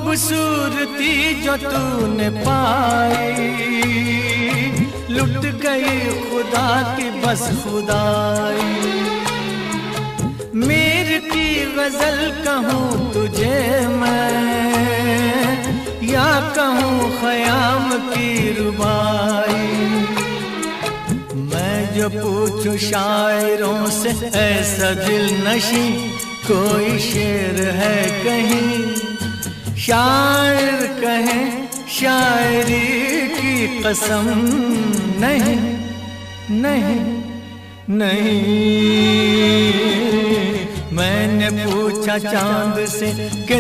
खूबसूरती जो तूने पाई, लुट गई खुदा की बस खुदाई। मीर की गजल कहूँ तुझे मैं, या कहूँ ख़याम की रुबाई। मैं जो पूछूं शायरों से ऐसा दिल नशी, कोई शेर है कहीं? शायर कहें शायरी की कसम, नहीं नहीं नहीं। मैंने पूछा चांद से कि